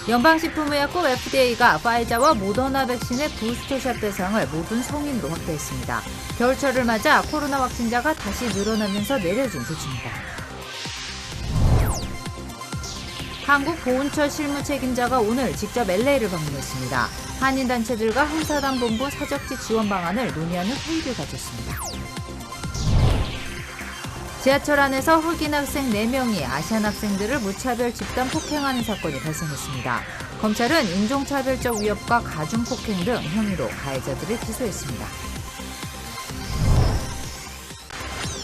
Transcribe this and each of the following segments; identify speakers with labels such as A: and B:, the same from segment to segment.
A: 연방식품의약국 FDA가 파이자와 모더나 백신의 부스터샷 대상을 모든 성인으로 확대했습니다. 겨울철을 맞아 코로나 확진자가 다시 늘어나면서 내려진 조치입니다. 한국보훈처 실무 책임자가 오늘 직접 LA를 방문했습니다. 한인단체들과 흥사단 본부 사적지 지원 방안을 논의하는 회의를 가졌습니다. 지하철 안에서 흑인 학생 4명이 아시안 학생들을 무차별 집단 폭행하는 사건이 발생했습니다. 검찰은 인종차별적 위협과 가중폭행 등 혐의로 가해자들을 기소했습니다.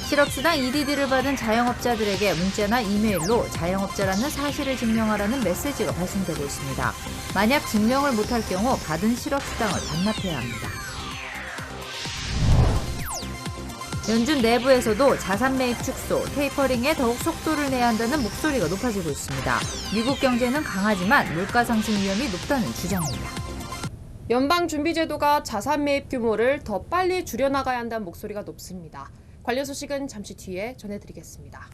A: 실업수당 EDD를 받은 자영업자들에게 문자나 이메일로 자영업자라는 사실을 증명하라는 메시지가 발송되고 있습니다. 만약 증명을 못할 경우 받은 실업수당을 반납해야 합니다. 연준 내부에서도 자산 매입 축소, 테이퍼링에 더욱 속도를 내야 한다는 목소리가 높아지고 있습니다. 미국 경제는 강하지만 물가 상승 위험이 높다는 주장입니다.
B: 연방준비제도가 자산 매입 규모를 더 빨리 줄여나가야 한다는 목소리가 높습니다. 관련 소식은 잠시 뒤에 전해드리겠습니다.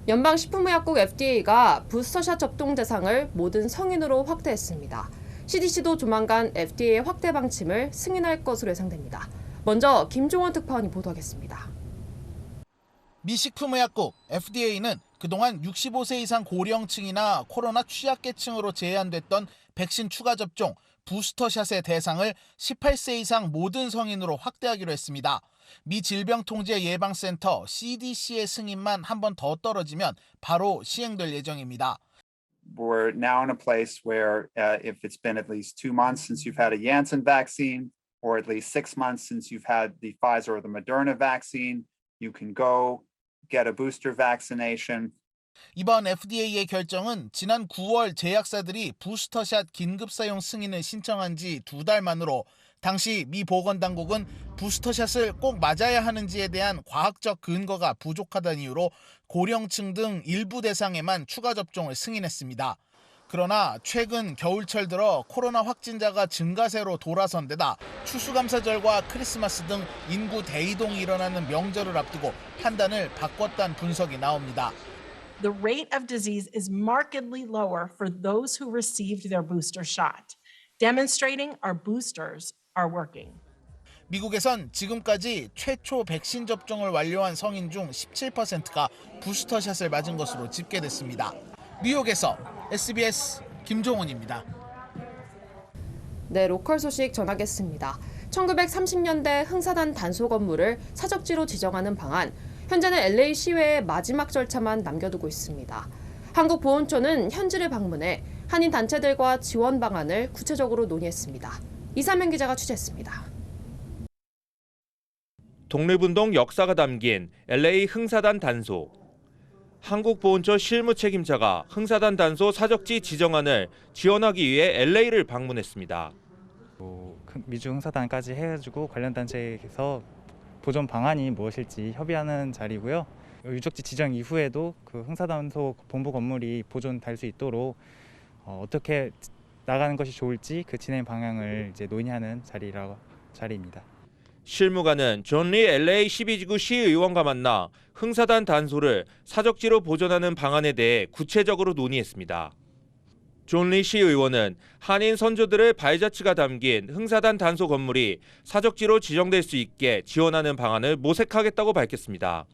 B: 연방식품의약국 FDA가 부스터샷 접종 대상을 모든 성인으로 확대했습니다. CDC도 조만간 FDA 확대 방침을 승인할 것으로 예상됩니다. 먼저 김종원 특파원이 보도하겠습니다.
C: 미 식품의약국 FDA는 그동안 65세 이상 고령층이나 코로나 취약계층으로 제한됐던 백신 추가 접종, 부스터샷의 대상을 18세 이상 모든 성인으로 확대하기로 했습니다. 미 질병통제예방센터 CDC의 승인만 한 번 더 떨어지면 바로 시행될 예정입니다.
D: We're now in a place where if it's been at least 2 months since you've had a Janssen vaccine, or at least 6 months since you've had the Pfizer or the Moderna vaccine, you can go get a booster vaccination.
C: 이번 FDA의 결정은 지난 9월 제약사들이 부스터샷 긴급 사용 승인을 신청한 지 2달 만으로 당시 미 보건당국은 부스터샷을 꼭 맞아야 하는지에 대한 과학적 근거가 부족하다는 이유로 고령층 등 일부 대상에만 추가 접종을 승인했습니다. 그러나 최근 겨울철 들어 코로나 확진자가 증가세로 돌아선 데다 추수감사절과 크리스마스 등 인구 대이동이 일어나는 명절을 앞두고 판단을 바꿨다는 분석이 나옵니다.
E: The rate of disease is markedly lower for those who received their booster shot, demonstrating our boosters are working.
C: 미국에선 지금까지 최초 백신 접종을 완료한 성인 중 17%가 부스터샷을 맞은 것으로 집계됐습니다. 뉴욕에서 SBS 김종훈입니다.
B: 네, 로컬 소식 전하겠습니다. 1930년대 흥사단 단소 건물을 사적지로 지정하는 방안, 현재는 LA 시외의 마지막 절차만 남겨두고 있습니다. 한국보훈처는 현지를 방문해 한인 단체들과 지원 방안을 구체적으로 논의했습니다. 이사명 기자가 취재했습니다.
F: 독립운동 역사가 담긴 LA 흥사단 단소. 한국보훈처 실무 책임자가 흥사단 단소 사적지 지정안을 지원하기 위해 LA를 방문했습니다.
G: 미주 흥사단까지 해가지고 관련 단체에서 보존 방안이 무엇일지 협의하는 자리고요. 유적지 지정 이후에도 그 흥사단소 본부 건물이 보존될 수 있도록 어떻게 나가는 것이 좋을지 그 진행 방향을 이제 논의하는 자리입니다.
F: 실무관은 존 리 LA 12지구 시의원과 만나 흥사단 단소를 사적지로 보존하는 방안에 대해 구체적으로 논의했습니다. 존 리 시의원은 한인 선조들의 발자취가 담긴 흥사단 단소 건물이 사적지로 지정될 수 있게 지원하는 방안을 모색하겠다고 밝혔습니다.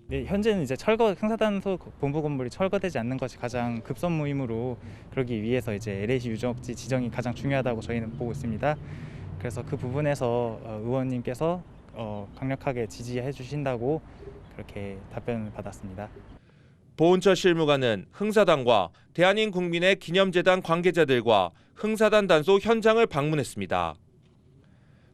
G: 네, 현재는 이제 흥사단소 본부 건물이 철거되지 않는 것이 가장 급선무이므로 그러기 위해서 이제 LA시 유적지 지정이 가장 중요하다고 저희는 보고 있습니다. 그래서 그 부분에서 의원님께서 강력하게 지지해 주신다고 그렇게 답변을 받았습니다.
F: 보훈처 실무관은 흥사단과 대한인국민의 기념재단 관계자들과 흥사단 단소 현장을 방문했습니다.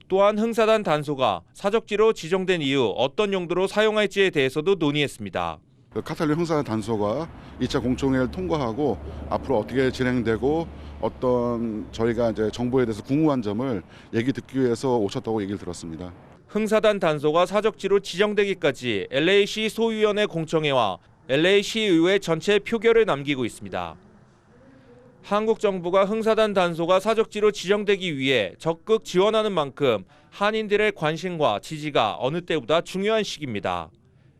F: 또한 흥사단 단소가 사적지로 지정된 이후 어떤 용도로 사용할지에 대해서도 논의했습니다.
H: 카탈린 흥사단 단소가 2차 공청회를 통과하고 앞으로 어떻게 진행되고 어떤 저희가 이제 정보에 대해서 궁금한 점을 얘기 듣기 위해서 오셨다고 얘기를 들었습니다.
F: 흥사단 단소가 사적지로 지정되기까지 LA시 소위원회 공청회와 LA시 의회 전체 표결을 남기고 있습니다. 한국 정부가 흥사단 단소가 사적지로 지정되기 위해 적극 지원하는 만큼 한인들의 관심과 지지가 어느 때보다 중요한 시기입니다.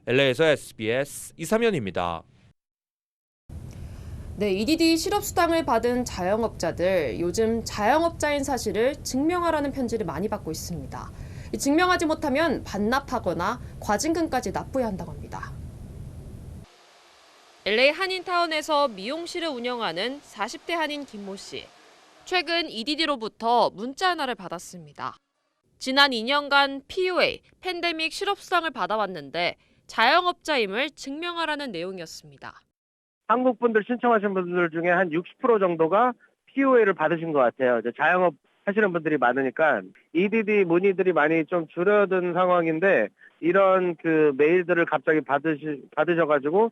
F: LA에서 SBS 이삼현입니다.
B: 네, EDD 실업수당을 받은 자영업자들, 요즘 자영업자인 사실을 증명하라는 편지를 많이 받고 있습니다. 증명하지 못하면 반납하거나 과징금까지 납부해야 한다고 합니다. LA 한인타운에서 미용실을 운영하는 40대 한인 김모 씨. 최근 EDD로부터 문자 하나를 받았습니다. 지난 2년간 PUA, 팬데믹 실업수당을 받아왔는데 자영업자임을 증명하라는 내용이었습니다.
I: 한국 분들 신청하신 분들 중에 한 60% 정도가 PUA를 받으신 것 같아요. 이제 자영업 하시는 분들이 많으니까 EDD 문의들이 많이 좀 줄어든 상황인데 이런 그 메일들을 갑자기 받으셔가지고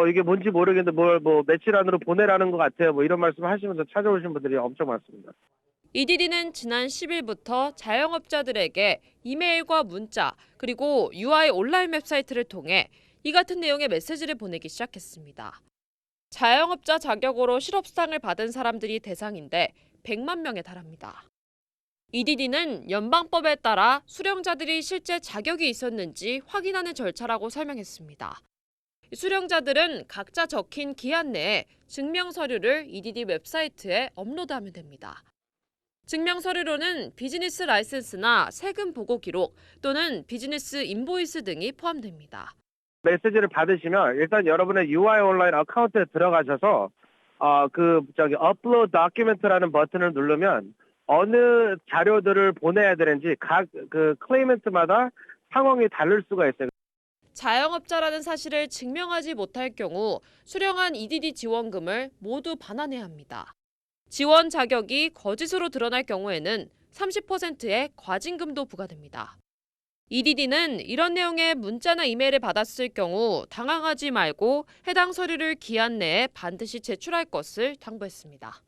I: 이게 뭔지 모르겠는데 뭐 며칠 안으로 보내라는 것 같아요. 뭐 이런 말씀 하시면서 찾아오신 분들이 엄청 많습니다.
B: EDD는 지난 10일부터 자영업자들에게 이메일과 문자 그리고 UI 온라인 웹사이트를 통해 이 같은 내용의 메시지를 보내기 시작했습니다. 자영업자 자격으로 실업수당을 받은 사람들이 대상인데 100만 명에 달합니다. EDD는 연방법에 따라 수령자들이 실제 자격이 있었는지 확인하는 절차라고 설명했습니다. 수령자들은 각자 적힌 기한 내에 증명 서류를 EDD 웹사이트에 업로드하면 됩니다. 증명 서류로는 비즈니스 라이센스나 세금 보고 기록 또는 비즈니스 인보이스 등이 포함됩니다.
I: 메시지를 받으시면 일단 여러분의 UI 온라인 어카운트에 들어가셔서 업로드 다큐멘트라는 버튼을 누르면 어느 자료들을 보내야 되는지 각 그 클레이먼트마다 상황이 다를 수가 있어요.
B: 자영업자라는 사실을 증명하지 못할 경우 수령한 EDD 지원금을 모두 반환해야 합니다. 지원 자격이 거짓으로 드러날 경우에는 30%의 과징금도 부과됩니다. EDD는 이런 내용의 문자나 이메일을 받았을 경우 당황하지 말고 해당 서류를 기한 내에 반드시 제출할 것을 당부했습니다.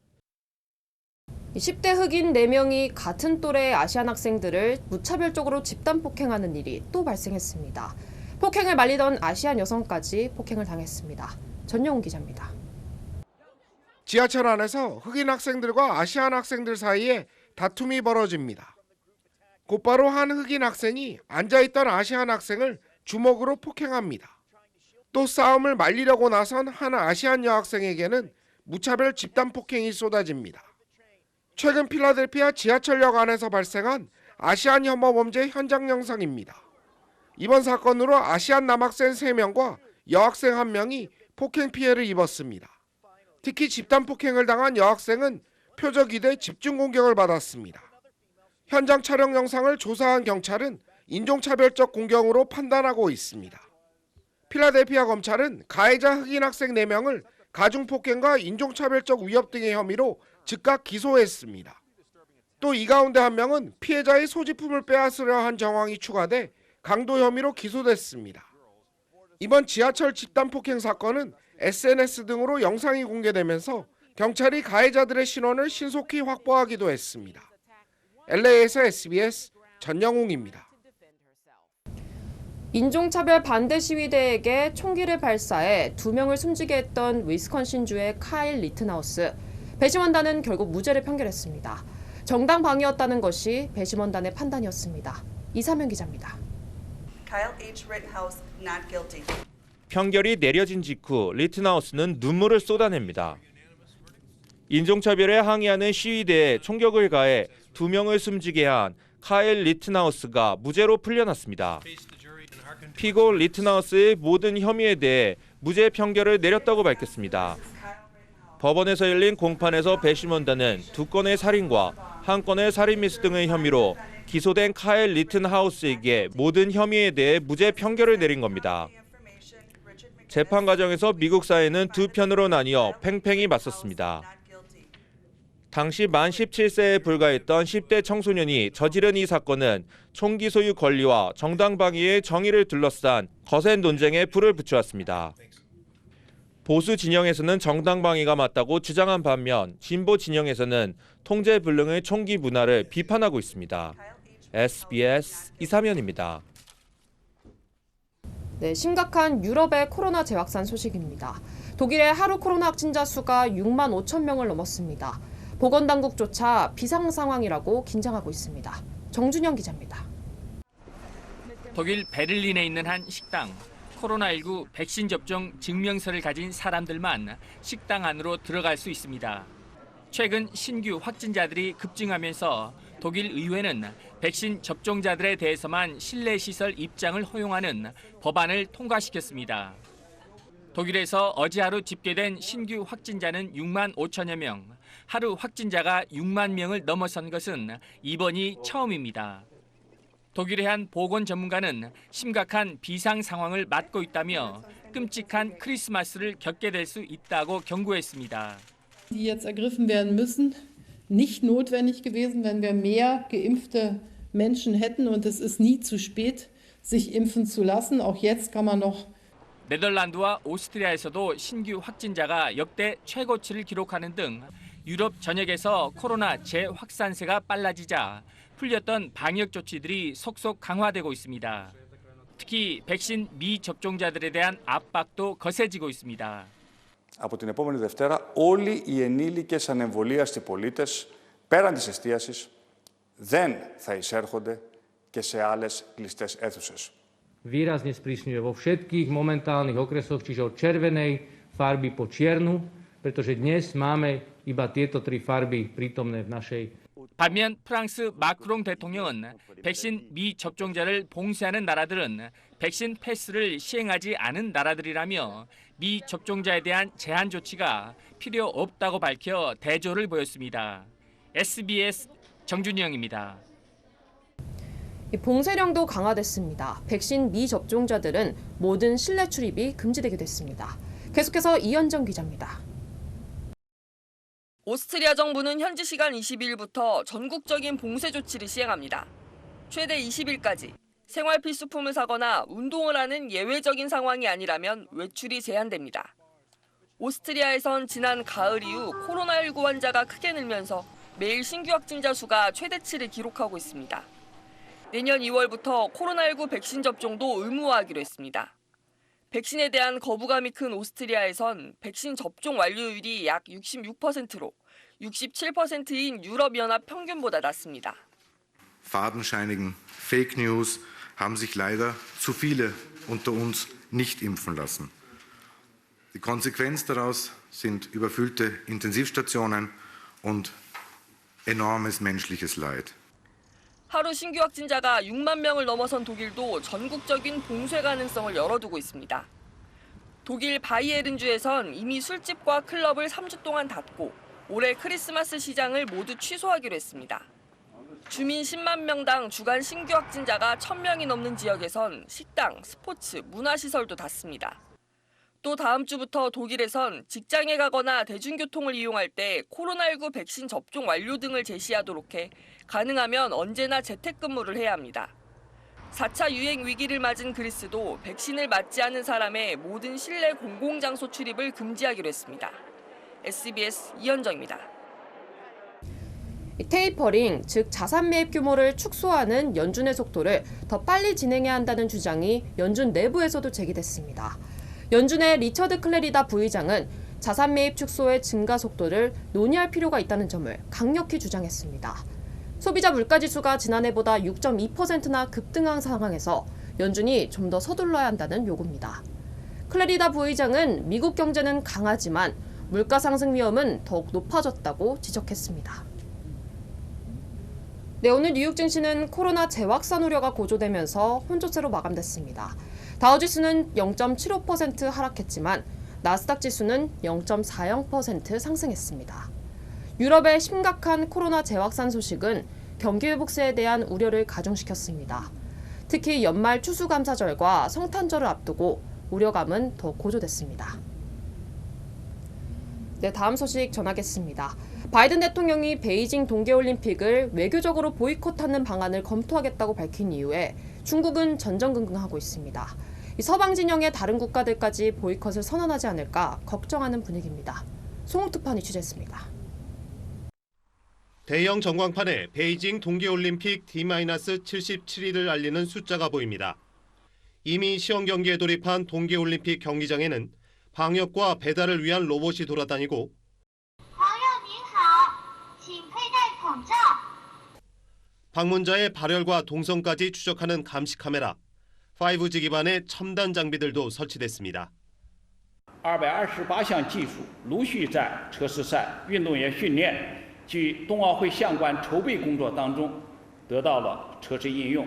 B: 10대 흑인 4명이 같은 또래의 아시안 학생들을 무차별적으로 집단 폭행하는 일이 또 발생했습니다. 폭행을 말리던 아시안 여성까지 폭행을 당했습니다. 전영훈 기자입니다.
J: 지하철 안에서 흑인 학생들과 아시안 학생들 사이에 다툼이 벌어집니다. 곧바로 한 흑인 학생이 앉아있던 아시안 학생을 주먹으로 폭행합니다. 또 싸움을 말리려고 나선 한 아시안 여학생에게는 무차별 집단 폭행이 쏟아집니다. 최근 필라델피아 지하철역 안에서 발생한 아시안 혐오 범죄 현장 영상입니다. 이번 사건으로 아시안 남학생 3명과 여학생 1명이 폭행 피해를 입었습니다. 특히 집단 폭행을 당한 여학생은 표적이 돼 집중 공격을 받았습니다. 현장 촬영 영상을 조사한 경찰은 인종차별적 공격으로 판단하고 있습니다. 필라델피아 검찰은 가해자 흑인 학생 4명을 가중폭행과 인종차별적 위협 등의 혐의로 즉각 기소했습니다. 또 이 가운데 1명은 피해자의 소지품을 빼앗으려 한 정황이 추가돼 강도 혐의로 기소됐습니다. 이번 지하철 집단 폭행 사건은 SNS 등으로 영상이 공개되면서 경찰이 가해자들의 신원을 신속히 확보하기도 했습니다. LA에서 SBS 전영웅입니다.
B: 인종차별 반대 시위대에게 총기를 발사해 2명을 숨지게 했던 위스콘신주의 카일 리트나우스. 배심원단은 결국 무죄를 판결했습니다. 정당 방위였다는 것이 배심원단의 판단이었습니다. 이사면 기자입니다.
K: Kyle H. Rittenhouse not guilty.
F: 판결이 내려진 직후 리트나우스는 눈물을 쏟아냅니다. 인종차별에 항의하는 시위대에 총격을 가해 2명을 숨지게 한 카일 리트나우스가 무죄로 풀려났습니다. 피고 리트나우스의 모든 혐의에 대해 무죄 판결을 내렸다고 밝혔습니다. 법원에서 열린 공판에서 배심원단은 2건의 살인과 1건의 살인 미수 등의 혐의로 기소된 카일 리튼하우스에게 모든 혐의에 대해 무죄 판결을 내린 겁니다. 재판 과정에서 미국 사회는 두 편으로 나뉘어 팽팽히 맞섰습니다. 당시 만 17세에 불과했던 10대 청소년이 저지른 이 사건은 총기 소유 권리와 정당 방위의 정의를 둘러싼 거센 논쟁에 불을 붙여왔습니다. 보수 진영에서는 정당 방위가 맞다고 주장한 반면 진보 진영에서는 통제 불능의 총기 문화를 비판하고 있습니다. SBS 이사면입니다.
B: 네, 심각한 유럽의 코로나 재확산 소식입니다. 독일의 하루 코로나 확진자 수가 6만 5천 명을 넘었습니다. 보건당국조차 비상 상황이라고 긴장하고 있습니다. 정준영 기자입니다.
L: 독일 베를린에 있는 한 식당. 코로나19 백신 접종 증명서를 가진 사람들만 식당 안으로 들어갈 수 있습니다. 최근 신규 확진자들이 급증하면서 독일 의회는 백신 접종자들에 대해서만 실내 시설 입장을 허용하는 법안을 통과시켰습니다. 독일에서 어제 하루 집계된 신규 확진자는 6만 5천여 명, 하루 확진자가 6만 명을 넘어선 것은 이번이 처음입니다. 독일의 한 보건 전문가는 심각한 비상 상황을 맞고 있다며 끔찍한 크리스마스를 겪게 될 수 있다고 경고했습니다.
M: Die jetzt ergriffen werden müssen, nicht notwendig gewesen, wenn wir mehr geimpfte Menschen hätten. Und es ist nie zu spät, sich impfen zu lassen. Auch jetzt kann man noch.
L: 네덜란드와 오스트리아에서도 신규 확진자가 역대 최고치를 기록하는 등 유럽 전역에서 코로나 재확산세가 빨라지자 풀렸던 방역 조치들이 속속 강화되고 있습니다. 특히 백신 미접종자들에 대한 압박도 거세지고 있습니다.
N: Από την επόμενη Δευτέρα όλοι οι ενήλικες ανεμβολίαστοι πολίτες πέραν της εστίασης δεν θα εισέρχονται και σε άλλες κλειστές αίθουσες.
O: Výrazne sprísňuje vo všetkých momentálnych okresoch, čiže od červenej farby po čiernu, pretože dnes máme iba tieto tri farby prítomné v našej.
L: 반면 프랑스 마크롱 대통령은 백신 미접종자를 봉쇄하는 나라들은 백신 패스를 시행하지 않은 나라들이라며 미접종자에 대한 제한 조치가 필요 없다고 밝혀 대조를 보였습니다. SBS 정준영입니다.
B: 봉쇄령도 강화됐습니다. 백신 미접종자들은 모든 실내 출입이 금지되게 됐습니다. 계속해서 이현정 기자입니다.
P: 오스트리아 정부는 현지 시간 22일부터 전국적인 봉쇄 조치를 시행합니다. 최대 20일까지 생활 필수품을 사거나 운동을 하는 예외적인 상황이 아니라면 외출이 제한됩니다. 오스트리아에선 지난 가을 이후 코로나19 환자가 크게 늘면서 매일 신규 확진자 수가 최대치를 기록하고 있습니다. 내년 2월부터 코로나19 백신 접종도 의무화하기로 했습니다. 백신에 대한 거부감이 큰 오스트리아에선 백신 접종 완료율이 약 66%로 67%인 유럽연합 평균보다 낮습니다.
Q: Fadenscheinigen Fake News haben sich leider zu viele unter uns nicht impfen lassen. Die Konsequenz daraus sind überfüllte Intensivstationen und enormes menschliches Leid.
P: 하루 신규 확진자가 6만 명을 넘어선 독일도 전국적인 봉쇄 가능성을 열어두고 있습니다. 독일 바이에른주에선 이미 술집과 클럽을 3주 동안 닫고 올해 크리스마스 시장을 모두 취소하기로 했습니다. 주민 10만 명당 주간 신규 확진자가 1,000명이 넘는 지역에선 식당, 스포츠, 문화시설도 닫습니다. 또 다음 주부터 독일에선 직장에 가거나 대중교통을 이용할 때 코로나19 백신 접종 완료 등을 제시하도록 해 가능하면 언제나 재택근무를 해야 합니다. 4차 유행 위기를 맞은 그리스도 백신을 맞지 않은 사람의 모든 실내 공공장소 출입을 금지하기로 했습니다. SBS 이현정입니다.
B: 테이퍼링, 즉 자산 매입 규모를 축소하는 연준의 속도를 더 빨리 진행해야 한다는 주장이 연준 내부에서도 제기됐습니다. 연준의 리처드 클레리다 부의장은 자산 매입 축소의 증가 속도를 논의할 필요가 있다는 점을 강력히 주장했습니다. 소비자 물가지수가 지난해보다 6.2%나 급등한 상황에서 연준이 좀 더 서둘러야 한다는 요구입니다. 클레리다 부의장은 미국 경제는 강하지만 물가 상승 위험은 더욱 높아졌다고 지적했습니다. 네, 오늘 뉴욕 증시는 코로나 재확산 우려가 고조되면서 혼조세로 마감됐습니다. 다우지수는 0.75% 하락했지만 나스닥 지수는 0.40% 상승했습니다. 유럽의 심각한 코로나 재확산 소식은 경기 회복세에 대한 우려를 가중시켰습니다. 특히 연말 추수감사절과 성탄절을 앞두고 우려감은 더 고조됐습니다. 네, 다음 소식 전하겠습니다. 바이든 대통령이 베이징 동계올림픽을 외교적으로 보이콧하는 방안을 검토하겠다고 밝힌 이후에 중국은 전전긍긍하고 있습니다. 서방 진영의 다른 국가들까지 보이콧을 선언하지 않을까 걱정하는 분위기입니다. 송옥특판이 취재했습니다.
R: 대형 전광판에 베이징 동계올림픽 D-77일을 알리는 숫자가 보입니다. 이미 시험 경기에 돌입한 동계올림픽 경기장에는 방역과 배달을 위한 로봇이 돌아다니고 방문자의 발열과 동선까지 추적하는 감시 카메라, 5G 기반의 첨단 장비들도 설치됐습니다.
S: 228项技术陆续在车试赛、运动员训练及冬奥会相关筹备工作当中得到了车试应用。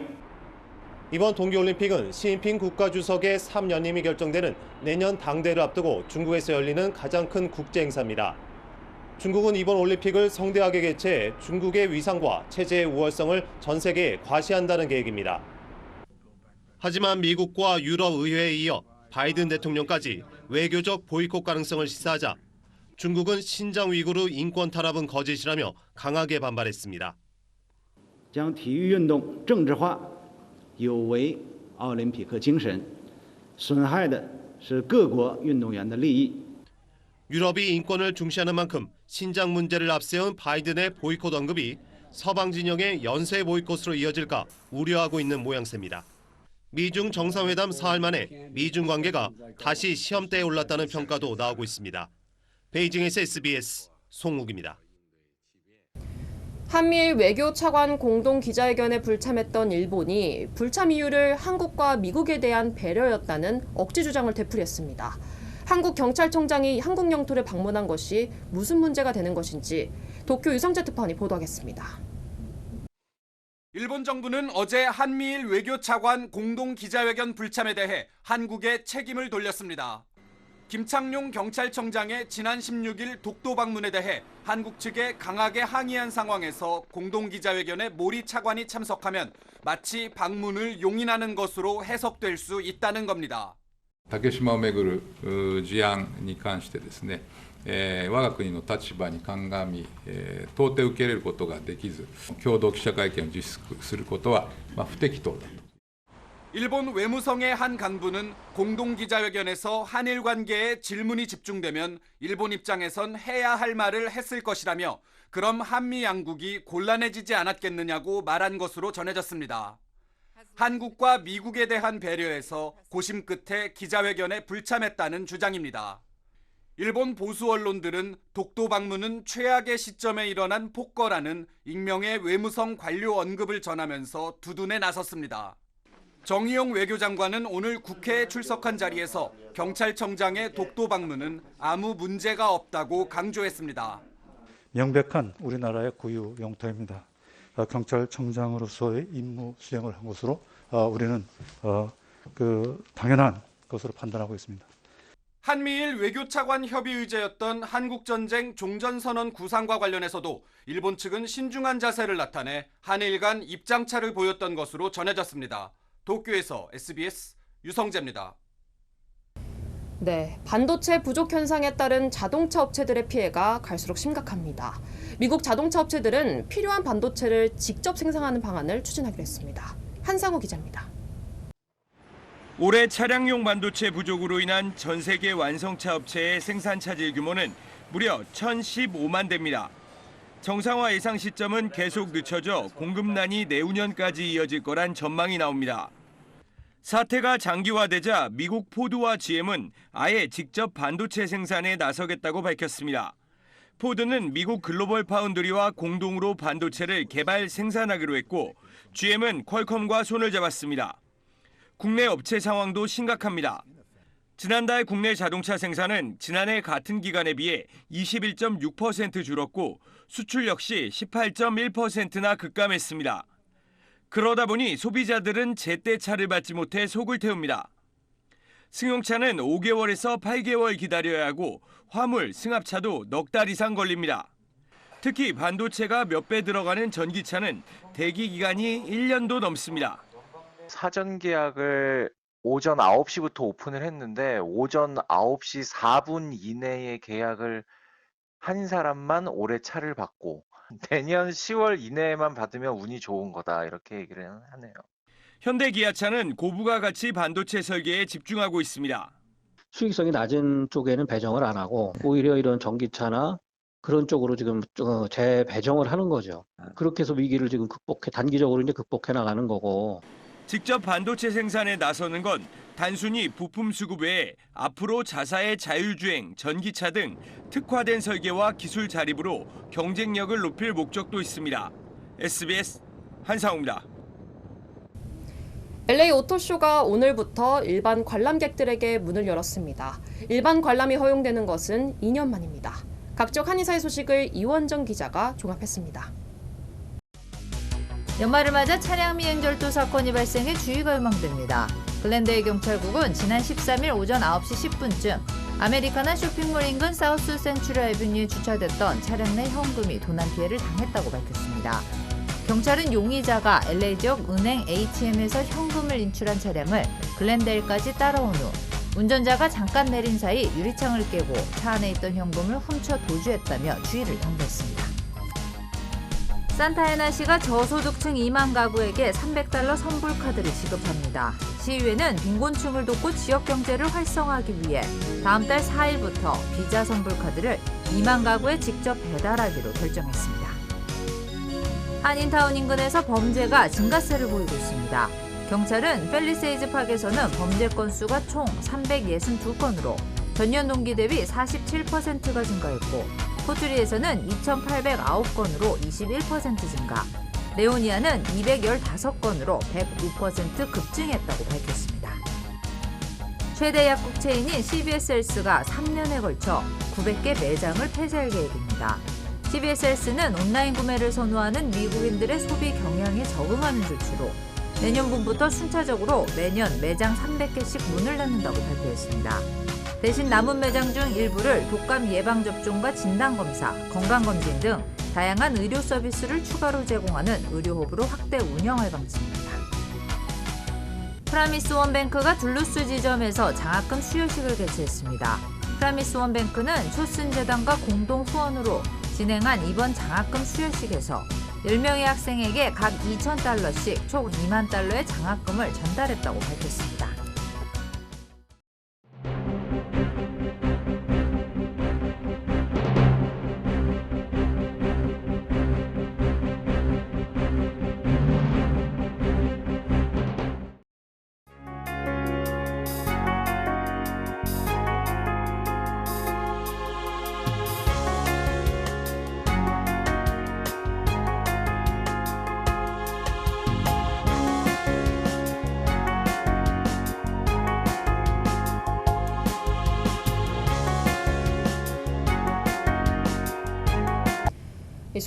R: 이번 동계올림픽은 시진핑 국가주석의 3연임이 결정되는 내년 당대를 앞두고 중국에서 열리는 가장 큰 국제 행사입니다. 중국은 이번 올림픽을 성대하게 개최해 중국의 위상과 체제의 우월성을 전 세계에 과시한다는 계획입니다. 하지만 미국과 유럽 의회에 이어 바이든 대통령까지 외교적 보이콧 가능성을 시사하자 중국은 신장 위구르 인권 탄압은 거짓이라며 강하게 반발했습니다.
T: 将体育运动政治化有违奥林匹克精神，损害的是各国运动员的利益。
R: 유럽이 인권을 중시하는 만큼 신장 문제를 앞세운 바이든의 보이콧 언급이 서방 진영의 연쇄 보이콧으로 이어질까 우려하고 있는 모양새입니다. 미중 정상회담 사흘 만에 미중 관계가 다시 시험대에 올랐다는 평가도 나오고 있습니다. 베이징에서 SBS 송욱입니다.
B: 한미일 외교 차관 공동 기자회견에 불참했던 일본이 불참 이유를 한국과 미국에 대한 배려였다는 억지 주장을 되풀이했습니다. 한국 경찰청장이 한국 영토를 방문한 것이 무슨 문제가 되는 것인지 도쿄 유성재 특파원이 보도하겠습니다.
U: 일본 정부는 어제 한미일 외교 차관 공동 기자회견 불참에 대해 한국에 책임을 돌렸습니다. 김창룡 경찰청장의 지난 16일 독도 방문에 대해 한국 측에 강하게 항의한 상황에서 공동기자회견에 모리 차관이 참석하면 마치 방문을 용인하는 것으로 해석될 수 있다는 겁니다.
V: 竹島をめぐる事案に関してですね、我が国の立場に鑑み、到底受け入れることができず、共同記者会見を実施することは不適当だと。
U: 일본 외무성의 한 간부는 공동기자회견에서 한일 관계에 질문이 집중되면 일본 입장에선 해야 할 말을 했을 것이라며 그럼 한미 양국이 곤란해지지 않았겠느냐고 말한 것으로 전해졌습니다. 한국과 미국에 대한 배려에서 고심 끝에 기자회견에 불참했다는 주장입니다. 일본 보수 언론들은 독도 방문은 최악의 시점에 일어난 폭거라는 익명의 외무성 관료 언급을 전하면서 두둔에 나섰습니다. 정의용 외교장관은 오늘 국회에 출석한 자리에서 경찰청장의 독도 방문은 아무 문제가 없다고 강조했습니다.
W: 명백한 우리나라의 고유 영토입니다. 경찰청장으로서의 임무 수행을 한 것으로 우리는 당연한 것으로 판단하고 있습니다.
U: 한미일 외교차관 협의 의제였던 한국전쟁 종전선언 구상과 관련해서도 일본 측은 신중한 자세를 나타내 한일 간 입장차를 보였던 것으로 전해졌습니다. 도쿄에서 SBS 유성재입니다.
B: 네, 반도체 부족 현상에 따른 자동차 업체들의 피해가 갈수록 심각합니다. 미국 자동차 업체들은 필요한 반도체를 직접 생산하는 방안을 추진하기로 했습니다. 한상우 기자입니다.
F: 올해 차량용 반도체 부족으로 인한 전 세계 완성차 업체의 생산 차질 규모는 무려 1,015만 대입니다. 정상화 예상 시점은 계속 늦춰져 공급난이 내후년까지 이어질 거란 전망이 나옵니다. 사태가 장기화되자 미국 포드와 GM은 아예 직접 반도체 생산에 나서겠다고 밝혔습니다. 포드는 미국 글로벌 파운드리와 공동으로 반도체를 개발 생산하기로 했고 GM은 퀄컴과 손을 잡았습니다. 국내 업체 상황도 심각합니다. 지난달 국내 자동차 생산은 지난해 같은 기간에 비해 21.6% 줄었고 수출 역시 18.1%나 급감했습니다. 그러다 보니 소비자들은 제때 차를 받지 못해 속을 태웁니다. 승용차는 5개월에서 8개월 기다려야 하고 화물, 승합차도 넉 달 이상 걸립니다. 특히 반도체가 몇 배 들어가는 전기차는 대기 기간이 1년도 넘습니다.
X: 사전 계약을 오전 9시부터 오픈을 했는데 오전 9시 4분 이내에 계약을 한 사람만 올해 차를 받고 내년 10월 이내에만 받으면 운이 좋은 거다 이렇게 얘기를 하네요.
F: 현대기아차는 고부가 가치 반도체 설계에 집중하고 있습니다.
Y: 수익성이 낮은 쪽에는 배정을 안 하고 오히려 이런 전기차나 그런 쪽으로 지금 재배정을 하는 거죠. 그렇게 해서 위기를 지금 단기적으로 이제 극복해 나가는 거고.
F: 직접 반도체 생산에 나서는 건 단순히 부품 수급 외에 앞으로 자사의 자율주행, 전기차 등 특화된 설계와 기술 자립으로 경쟁력을 높일 목적도 있습니다. SBS 한상우입니다.
B: LA 오토쇼가 오늘부터 일반 관람객들에게 문을 열었습니다. 일반 관람이 허용되는 것은 2년 만입니다. 각종 한의사의 소식을 이원정 기자가 종합했습니다.
A: 연말을 맞아 차량 미행절도 사건이 발생해 주의가 요망됩니다. 글렌데일 경찰국은 지난 13일 오전 9시 10분쯤 아메리카나 쇼핑몰 인근 사우스 센츄럴 애비뉴에 주차됐던 차량 내 현금이 도난 피해를 당했다고 밝혔습니다. 경찰은 용의자가 LA 지역 은행 ATM에서 현금을 인출한 차량을 글렌데일까지 따라온 후 운전자가 잠깐 내린 사이 유리창을 깨고 차 안에 있던 현금을 훔쳐 도주했다며 주의를 당부했습니다. 산타애나시가 저소득층 2만 가구에게 $300 선불카드를 지급합니다. 시의회는 빈곤층을 돕고 지역 경제를 활성화하기 위해 다음 달 4일부터 비자 선불카드를 2만 가구에 직접 배달하기로 결정했습니다. 한인타운 인근에서 범죄가 증가세를 보이고 있습니다. 경찰은 펠리세이즈 파크에서는 범죄 건수가 총 362건으로 전년 동기 대비 47%가 증가했고 포트리에서는 2,809건으로 21% 증가, 레오니아는 215건으로 105% 급증했다고 밝혔습니다. 최대 약국 체인인 CVS 헬스가 3년에 걸쳐 900개 매장을 폐쇄할 계획입니다. CVS 헬스는 온라인 구매를 선호하는 미국인들의 소비 경향에 적응하는 조치로 내년분부터 순차적으로 매년 매장 300개씩 문을 닫는다고 발표했습니다. 대신 남은 매장 중 일부를 독감 예방접종과 진단검사, 건강검진 등 다양한 의료 서비스를 추가로 제공하는 의료허브로 확대 운영할 방침입니다. 프라미스원뱅크가 둘루스 지점에서 장학금 수여식을 개최했습니다. 프라미스원뱅크는 초슨재단과 공동 후원으로 진행한 이번 장학금 수여식에서 10명의 학생에게 각 $2,000씩 총 $2만 의 장학금을 전달했다고 밝혔습니다.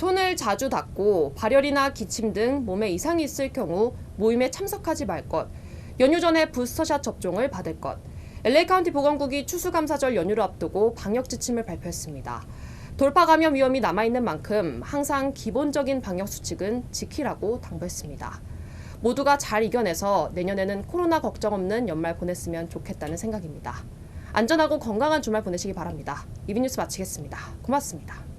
B: 손을 자주 닦고 발열이나 기침 등 몸에 이상이 있을 경우 모임에 참석하지 말 것, 연휴 전에 부스터샷 접종을 받을 것, LA 카운티 보건국이 추수감사절 연휴를 앞두고 방역 지침을 발표했습니다. 돌파 감염 위험이 남아있는 만큼 항상 기본적인 방역 수칙은 지키라고 당부했습니다. 모두가 잘 이겨내서 내년에는 코로나 걱정 없는 연말 보냈으면 좋겠다는 생각입니다. 안전하고 건강한 주말 보내시기 바랍니다. 이비뉴스 마치겠습니다. 고맙습니다.